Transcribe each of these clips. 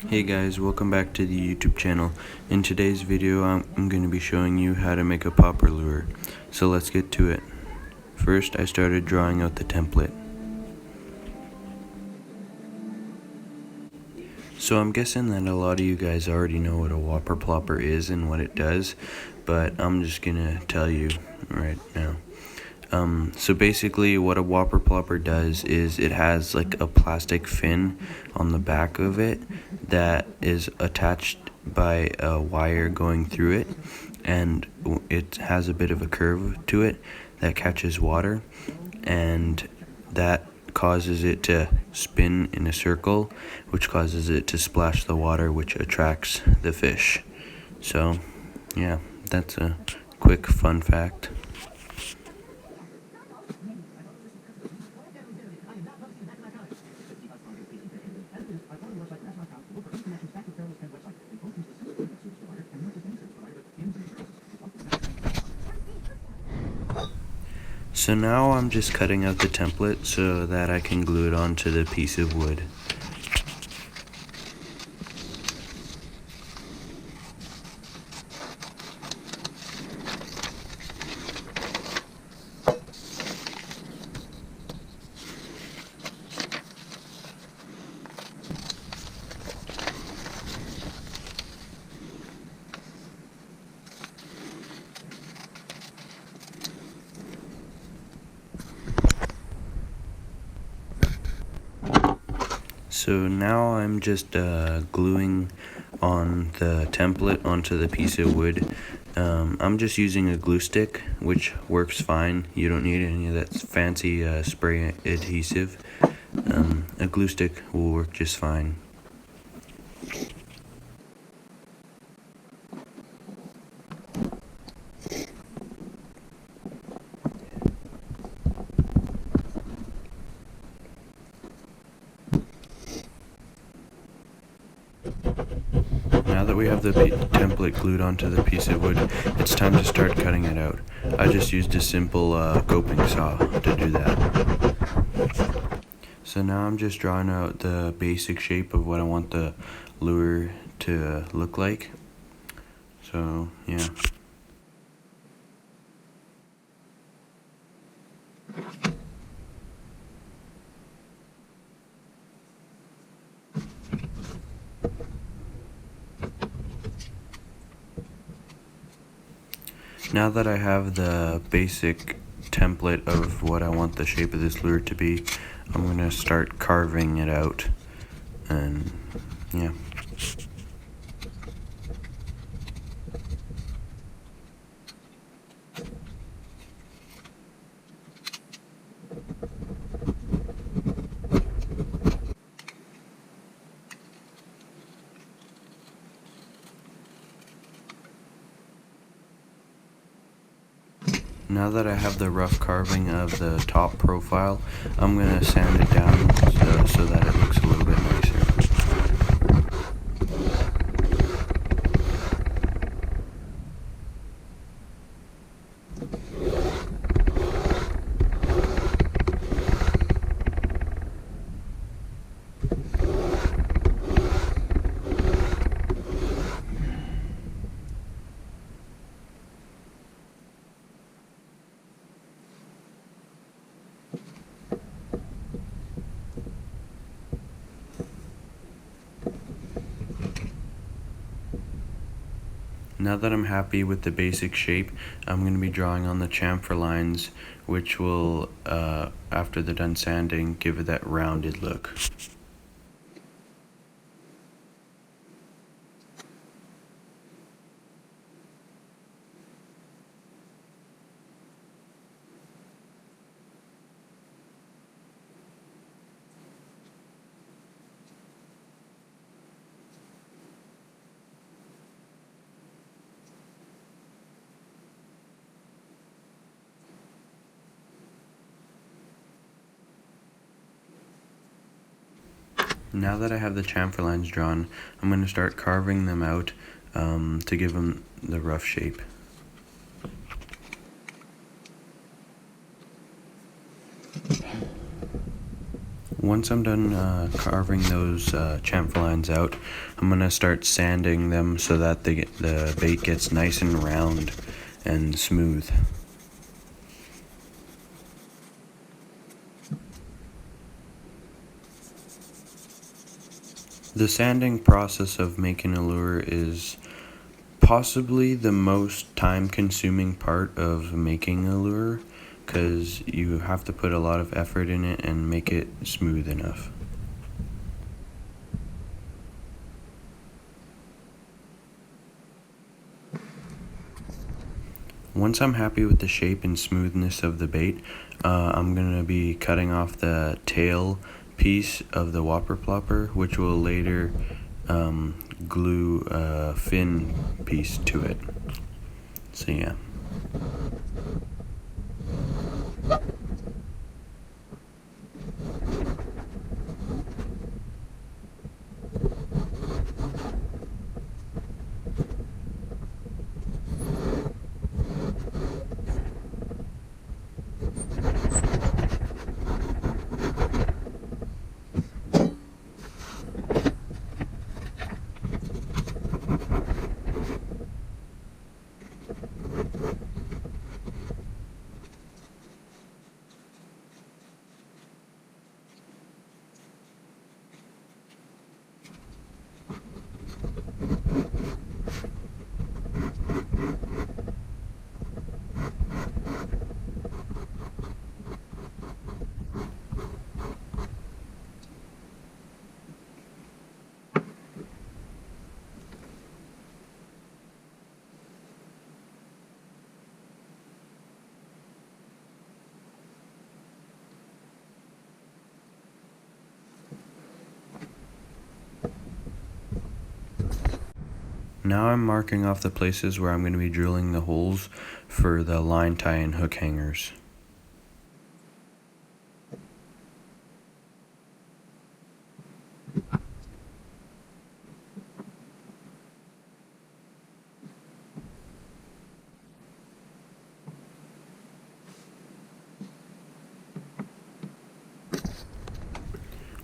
Hey guys, welcome back to the YouTube channel. In today's video I'm going to be showing you how to make a popper lure. So let's get to it. First I started drawing out the template. So I'm guessing that a lot of you guys already know what a Whopper Plopper is and what it does, but I'm just going to tell you right now. So basically what a Whopper Plopper does is it has like a plastic fin on the back of it that is attached by a wire going through it, and it has a bit of a curve to it that catches water, and that causes it to spin in a circle, which causes it to splash the water, which attracts the fish. So yeah, that's a quick fun fact. So now I'm just cutting out the template so that I can glue it onto the piece of wood. So now I'm just gluing on the template onto the piece of wood. I'm just using a glue stick, which works fine. You don't need any of that fancy spray adhesive. A glue stick will work just fine. Now that we have the template glued onto the piece of wood, it's time to start cutting it out. I just used a simple coping saw to do that. So now I'm just drawing out the basic shape of what I want the lure to look like. So yeah. Now that I have the basic template of what I want the shape of this lure to be, I'm going to start carving it out, and yeah. Now that I have the rough carving of the top profile, I'm going to sand it down so that it looks a little bit nicer. Now that I'm happy with the basic shape, I'm going to be drawing on the chamfer lines, which will, after they're done sanding, give it that rounded look. Now that I have the chamfer lines drawn, I'm going to start carving them out to give them the rough shape. Once I'm done carving those chamfer lines out, I'm going to start sanding them so that the bait gets nice and round and smooth. The sanding process of making a lure is possibly the most time-consuming part of making a lure, because you have to put a lot of effort in it and make it smooth enough. Once I'm happy with the shape and smoothness of the bait, I'm going to be cutting off the tail piece of the Whopper Plopper, which will later glue a fin piece to it. So yeah. Now I'm marking off the places where I'm going to be drilling the holes for the line tie and hook hangers.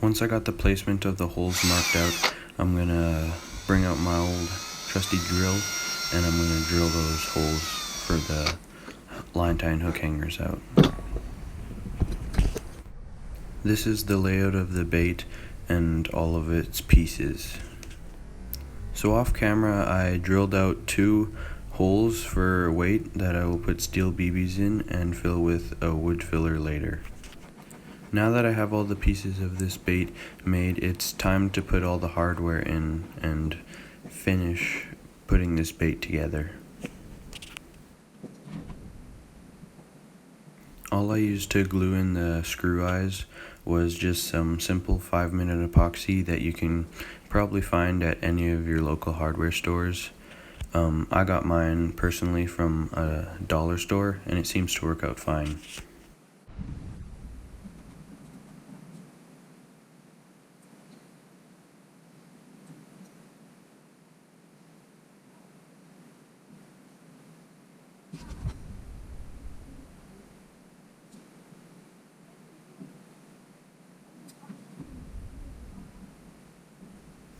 Once I got the placement of the holes marked out, I'm going to bring out my old trusty drill and I'm going to drill those holes for the line tie and hook hangers out. This is the layout of the bait and all of its pieces. So off camera I drilled out 2 holes for weight that I will put steel BBs in and fill with a wood filler later. Now that I have all the pieces of this bait made, it's time to put all the hardware in and finish putting this bait together. All I used to glue in the screw eyes was just some simple 5-minute epoxy that you can probably find at any of your local hardware stores. I got mine personally from a dollar store and it seems to work out fine.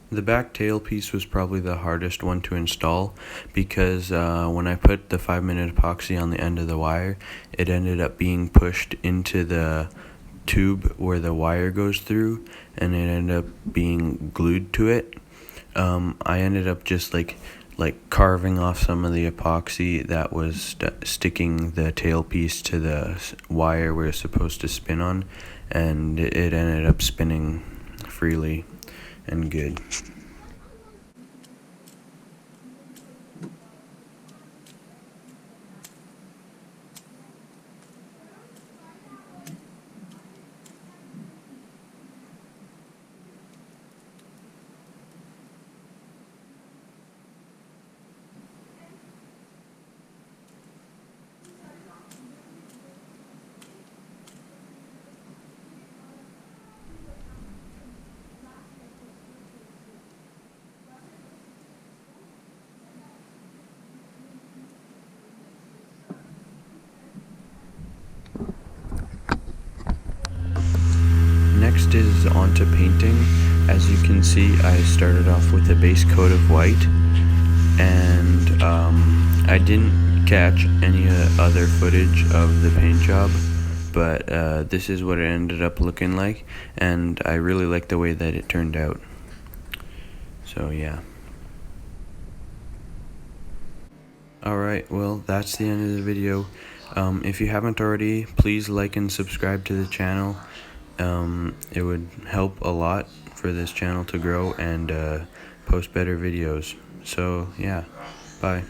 The back tail piece was probably the hardest one to install because when I put the 5-minute epoxy on the end of the wire, it ended up being pushed into the tube where the wire goes through and it ended up being glued to it. I ended up just like carving off some of the epoxy that was sticking the tail piece to the wire where it's supposed to spin on, and it ended up spinning freely and good. is onto painting. As you can see, I started off with a base coat of white, and I didn't catch any other footage of the paint job, but this is what it ended up looking like, and I really like the way that it turned out. So yeah. Alright, well, that's the end of the video. If you haven't already, please like and subscribe to the channel. It would help a lot for this channel to grow and post better videos. So yeah, bye.